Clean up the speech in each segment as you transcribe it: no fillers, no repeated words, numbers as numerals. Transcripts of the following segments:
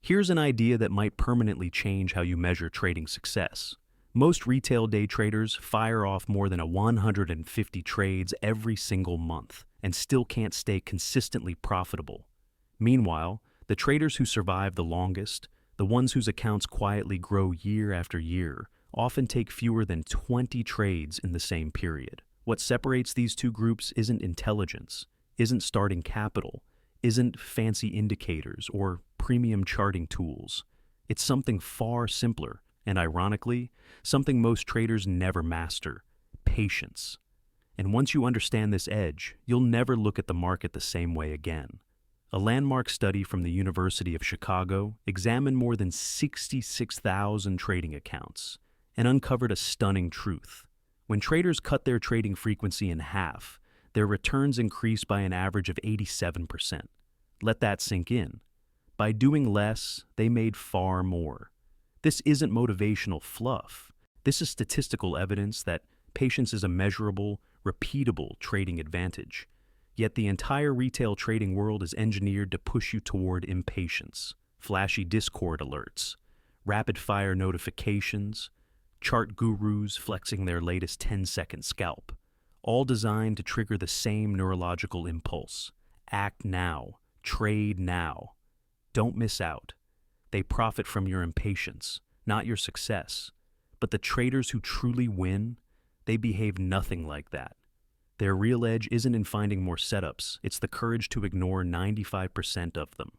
Here's an idea that might permanently change how you measure trading success. Most retail day traders fire off more than 150 trades every single month and still can't stay consistently profitable. Meanwhile, the traders who survive the longest, the ones whose accounts quietly grow year after year, often take fewer than 20 trades in the same period. What separates these two groups isn't intelligence, isn't starting capital, isn't fancy indicators or premium charting tools. It's something far simpler, and ironically, something most traders never master: patience. And once you understand this edge, you'll never look at the market the same way again. A landmark study from the University of Chicago examined more than 66,000 trading accounts and uncovered a stunning truth. When traders cut their trading frequency in half, their returns increased by an average of 87%. Let that sink in. By doing less, they made far more. This isn't motivational fluff. This is statistical evidence that patience is a measurable, repeatable trading advantage. Yet the entire retail trading world is engineered to push you toward impatience, flashy Discord alerts, rapid-fire notifications, chart gurus flexing their latest 10-second scalp, all designed to trigger the same neurological impulse: act now, trade now. Don't miss out. They profit from your impatience, not your success. But the traders who truly win, they behave nothing like that. Their real edge isn't in finding more setups, it's the courage to ignore 95% of them.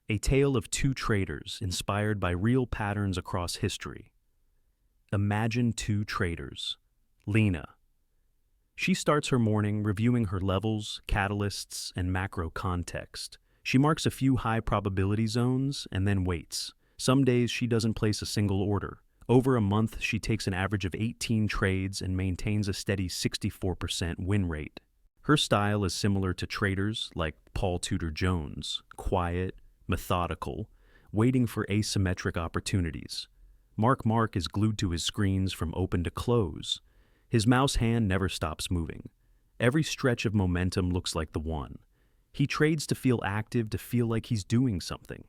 A tale of two traders inspired by real patterns across history. Imagine two traders. Lena. She starts her morning reviewing her levels, catalysts, and macro context. She marks a few high probability zones and then waits. Some days she doesn't place a single order. Over a month, she takes an average of 18 trades and maintains a steady 64% win rate. Her style is similar to traders like Paul Tudor Jones: quiet, methodical, waiting for asymmetric opportunities. Mark is glued to his screens from open to close. His mouse hand never stops moving. Every stretch of momentum looks like the one. He trades to feel active, to feel like he's doing something.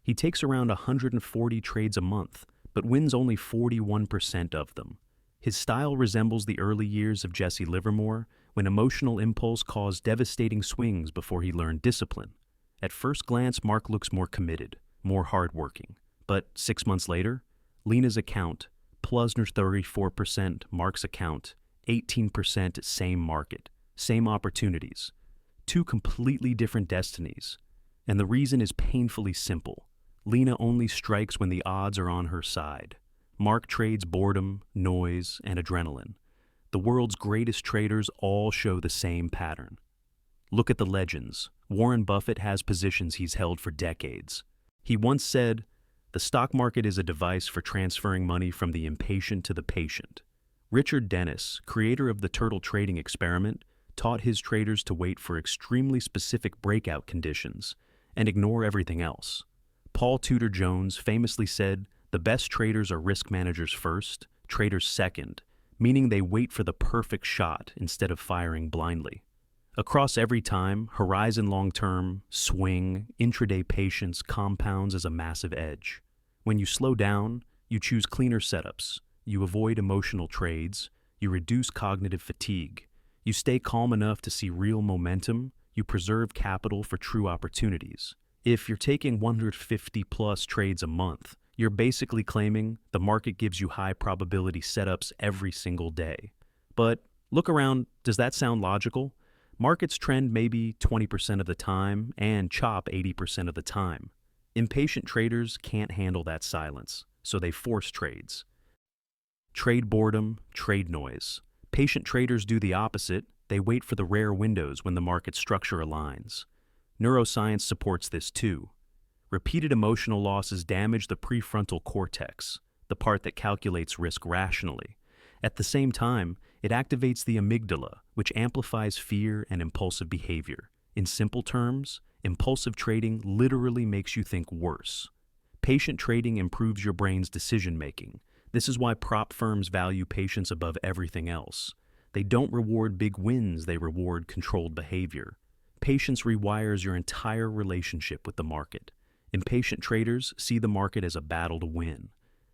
He takes around 140 trades a month, but wins only 41% of them. His style resembles the early years of Jesse Livermore, when emotional impulse caused devastating swings before he learned discipline. At first glance, Mark looks more committed, more hardworking. But 6 months later, Lena's account, plus 34%, Mark's account, 18%, same market, same opportunities. Two completely different destinies. And the reason is painfully simple. Lena only strikes when the odds are on her side. Mark trades boredom, noise, and adrenaline. The world's greatest traders all show the same pattern. Look at the legends. Warren Buffett has positions he's held for decades. He once said, "The stock market is a device for transferring money from the impatient to the patient." Richard Dennis, creator of the turtle trading experiment, taught his traders to wait for extremely specific breakout conditions and ignore everything else. Paul Tudor Jones famously said, "The best traders are risk managers first, traders second," meaning they wait for the perfect shot instead of firing blindly. Across every time, horizon long-term, swing, intraday patience compounds as a massive edge. When you slow down, you choose cleaner setups, you avoid emotional trades, you reduce cognitive fatigue, you stay calm enough to see real momentum, you preserve capital for true opportunities. If you're taking 150-plus trades a month, you're basically claiming the market gives you high probability setups every single day. But look around, does that sound logical? Markets trend maybe 20% of the time and chop 80% of the time. Impatient traders can't handle that silence, so they force trades. Trade boredom, trade noise. Patient traders do the opposite. They wait for the rare windows when the market structure aligns. Neuroscience supports this too. Repeated emotional losses damage the prefrontal cortex, the part that calculates risk rationally. At the same time, it activates the amygdala, which amplifies fear and impulsive behavior. In simple terms, impulsive trading literally makes you think worse. Patient trading improves your brain's decision-making. This is why prop firms value patience above everything else. They don't reward big wins, they reward controlled behavior. Patience rewires your entire relationship with the market. Impatient traders see the market as a battle to win.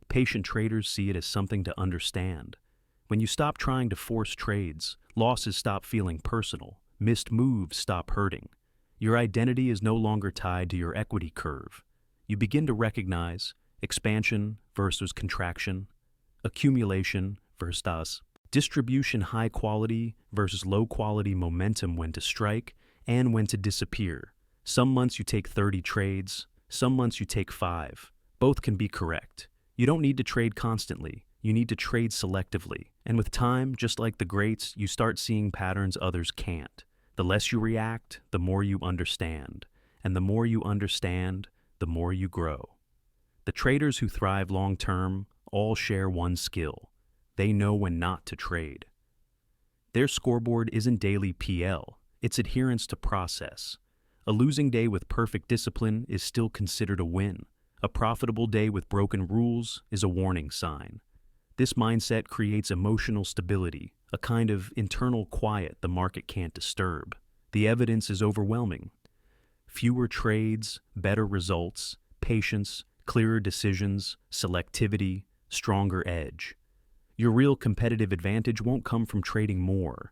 Patient traders see it as something to understand. When you stop trying to force trades, losses stop feeling personal, missed moves stop hurting. Your identity is no longer tied to your equity curve. You begin to recognize expansion versus contraction, accumulation versus distribution, high quality versus low quality, momentum when to strike and when to disappear. Some months you take 30 trades, some months you take 5. Both can be correct. You don't need to trade constantly. You need to trade selectively. And with time, just like the greats, you start seeing patterns others can't. The less you react, the more you understand. And the more you understand, the more you grow. The traders who thrive long-term all share one skill. They know when not to trade. Their scoreboard isn't daily PL, it's adherence to process. A losing day with perfect discipline is still considered a win. A profitable day with broken rules is a warning sign. This mindset creates emotional stability, a kind of internal quiet the market can't disturb. The evidence is overwhelming. Fewer trades, better results, patience, clearer decisions, selectivity, stronger edge. Your real competitive advantage won't come from trading more.